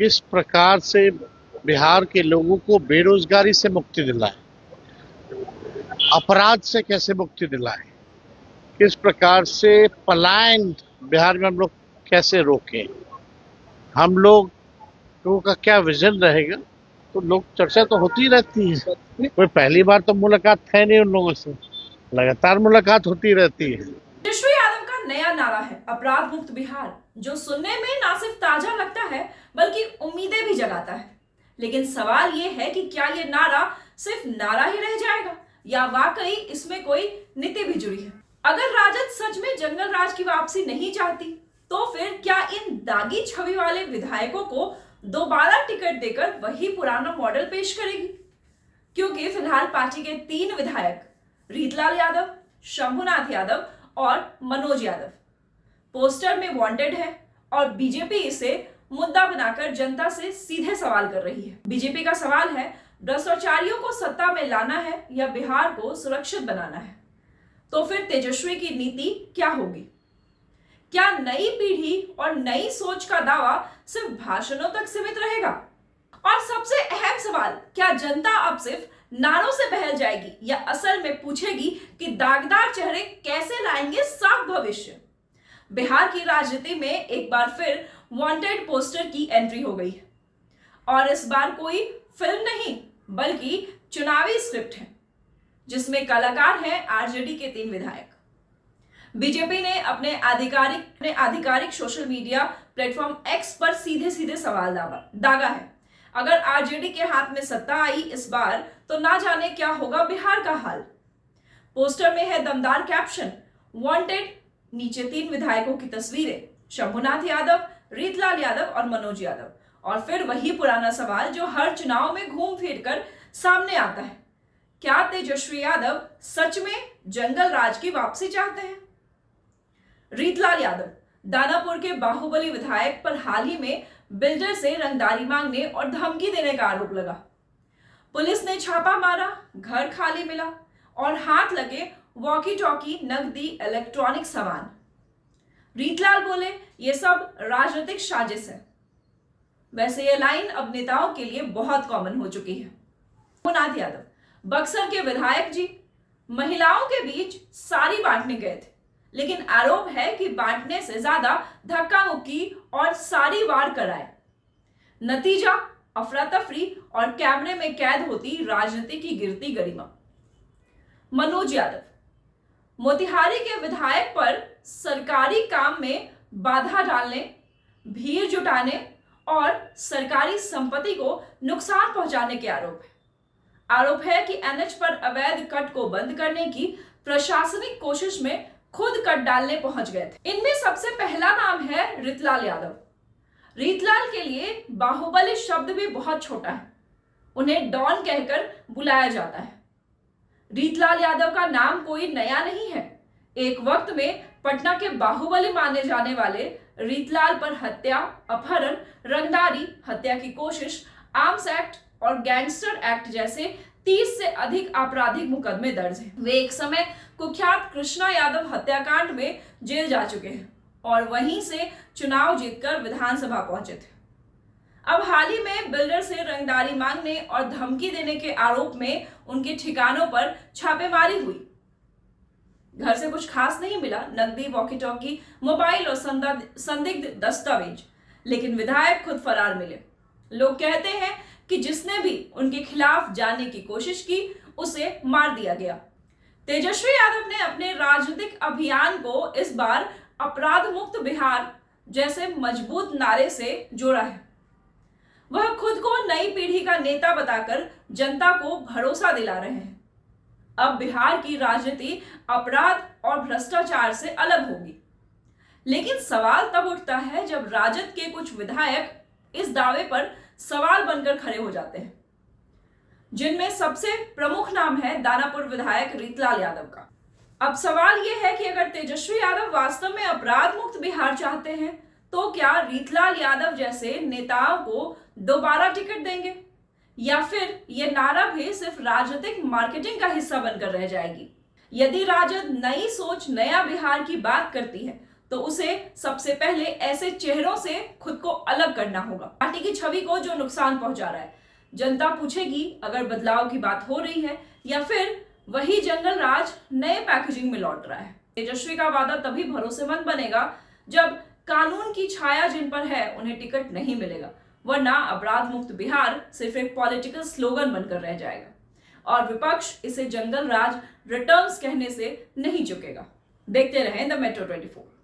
किस प्रकार से बिहार के लोगों को बेरोजगारी से मुक्ति दिलाए, अपराध से कैसे मुक्ति दिलाए, किस प्रकार से पलायन बिहार में हम लोग कैसे रोकें, हम लोगों का क्या विजन रहेगा। तो लोग चर्चा तो होती रहती है, कोई पहली बार तो मुलाकात है नहीं उन लोगों से, लगातार मुलाकात होती रहती है। तेजस्वी यादव का नया नारा है अपराध मुक्त बिहार, जो सुनने में ना सिर्फ ताजा लगता है बल्कि उम्मीदें भी जगाता है। लेकिन सवाल यह है कि क्या यह नारा सिर्फ नारा ही रह जाएगा या वाकई इसमें कोई नीति भी जुड़ी है। अगर राजद सच में जंगल राज की वापसी नहीं चाहती तो फिर क्या इन दागी छवि वाले विधायकों को दोबारा टिकट देकर वही पुराना मॉडल पेश करेगी? क्योंकि फिलहाल पार्टी के 3 विधायक रीतलाल यादव, शंभुनाथ यादव और मनोज यादव पोस्टर में वांटेड है और बीजेपी इसे मुद्दा बनाकर जनता से सीधे सवाल कर रही है। बीजेपी का सवाल है, भ्रष्टाचारियों को सत्ता में लाना है या बिहार को सुरक्षित बनाना है? तो फिर तेजस्वी की नीति क्या होगी? क्या नई पीढ़ी और नई सोच का दावा सिर्फ भाषणों तक सीमित रहेगा? और सबसे अहम सवाल, क्या जनता अब सिर्फ नारों से बहल जाएगी या असल में पूछेगी कि दागदार चेहरे कैसे लाएंगे साफ भविष्य? बिहार की राजनीति में एक बार फिर वांटेड पोस्टर की एंट्री हो गई है और इस बार कोई फिल्म नहीं बल्कि चुनावी स्क्रिप्ट है, जिसमें कलाकार हैं आरजेडी के 3 विधायक। बीजेपी ने अपने आधिकारिक सोशल मीडिया प्लेटफॉर्म एक्स पर सीधे सीधे सवाल दागा है, अगर आरजेडी के हाथ में सत्ता आई इस बार तो ना जाने क्या होगा बिहार का हाल। पोस्टर में है दमदार कैप्शन, वांटेड, नीचे 3 विधायकों की तस्वीरें, शंभुनाथ यादव, रीतलाल यादव और मनोज यादव। और फिर वही पुराना सवाल जो हर चुनाव में घूम फिर कर सामने आता है, क्या तेजस्वी यादव सच में जंगल राज की वापसी चाहते हैं? रीतलाल यादव, दानापुर के बाहुबली विधायक पर हाल ही में बिल्डर से रंगदारी मांगने और धमकी देने का आरोप लगा। पुलिस ने छापा मारा, घर खाली मिला और हाथ लगे वॉकी टॉकी, नकदी, इलेक्ट्रॉनिक सामान। रीतलाल बोले, ये सब राजनीतिक साजिश है। वैसे ये लाइन अब नेताओं के लिए बहुत कॉमन हो चुकी है। शंभुनाथ यादव, बक्सर के विधायक जी, महिलाओं के बीच साड़ी बांटने गए थे, लेकिन आरोप है कि बांटने से ज्यादा धक्का मुक्की और साड़ी वार कराए। नतीजा, अफरा तफरी और कैमरे में कैद होती राजनीति की गिरती गरिमा। मनोज यादव, मोतिहारी के विधायक पर सरकारी काम में बाधा डालने, भीड़ जुटाने और सरकारी संपत्ति को नुकसान पहुंचाने के आरोप है कि एनएच पर अवैध कट को बंद करने की प्रशासनिक कोशिश में खुद कट डालने पहुंच गए थे। इनमें सबसे पहला नाम है रीतलाल यादव। रीतलाल के लिए बाहुबली शब्द भी बहुत छोटा है, उन्हें डॉन कहकर बुलाया जाता है। रीतलाल यादव का नाम कोई नया नहीं है। एक वक्त में पटना के बाहुबली माने जाने वाले रीतलाल पर हत्या, अपहरण, रंगदारी, हत्या की कोशिश, आर्म्स एक्ट और गैंगस्टर एक्ट जैसे 30 से अधिक आपराधिक मुकदमे दर्ज हैं। वे एक समय कुख्यात कृष्णा यादव हत्याकांड में जेल जा चुके हैं और वहीं से चुनाव जीतकर विधानसभा पहुंचे थे। अब हाल ही में बिल्डर से रंगदारी मांगने और धमकी देने के आरोप में उनके ठिकानों पर छापेमारी हुई। घर से कुछ खास नहीं मिला, नकदी, वॉकी टॉकी, मोबाइल और संदिग्ध दस्तावेज, लेकिन विधायक खुद फरार मिले। लोग कहते हैं कि जिसने भी उनके खिलाफ जाने की कोशिश की उसे मार दिया गया। तेजस्वी यादव ने अपने राजनीतिक अभियान को इस बार अपराध मुक्त बिहार जैसे मजबूत नारे से जोड़ा है। वह खुद को नई पीढ़ी का नेता बताकर जनता को भरोसा दिला रहे हैं। अब बिहार की राजनीति अपराध और भ्रष्टाचार से अलग होगी। लेकिन सवाल तब उठता है जब राजद के कुछ विधायक इस दावे पर सवाल बनकर खड़े हो जाते हैं, जिनमें सबसे प्रमुख नाम है दानापुर विधायक रीतलाल यादव का। अब सवाल यह है कि अगर तेजस्वी यादव वास्तव में अपराध मुक्त बिहार चाहते हैं तो क्या रीतलाल यादव जैसे नेताओं को दोबारा टिकट देंगे या फिर यह नारा भी सिर्फ राजनीतिक मार्केटिंग का हिस्सा बनकर रह जाएगी? यदि राजद नई सोच, नया बिहार की बात करती है तो उसे सबसे पहले ऐसे चेहरों से खुद को अलग करना होगा, पार्टी की छवि को जो नुकसान पहुंचा रहा है। जनता पूछेगी अगर बदलाव की बात हो रही है या फिर वही जंगल राज नए पैकेजिंग में लौट रहा है। तेजस्वी का वादा तभी भरोसेमंद बनेगा जब कानून की छाया जिन पर है उन्हें टिकट नहीं मिलेगा, वरना अपराध मुक्त बिहार सिर्फ एक पॉलिटिकल स्लोगन बनकर रह जाएगा और विपक्ष इसे जंगल राज रिटर्न्स कहने से नहीं चुकेगा। देखते रहें द मेट्रो 24।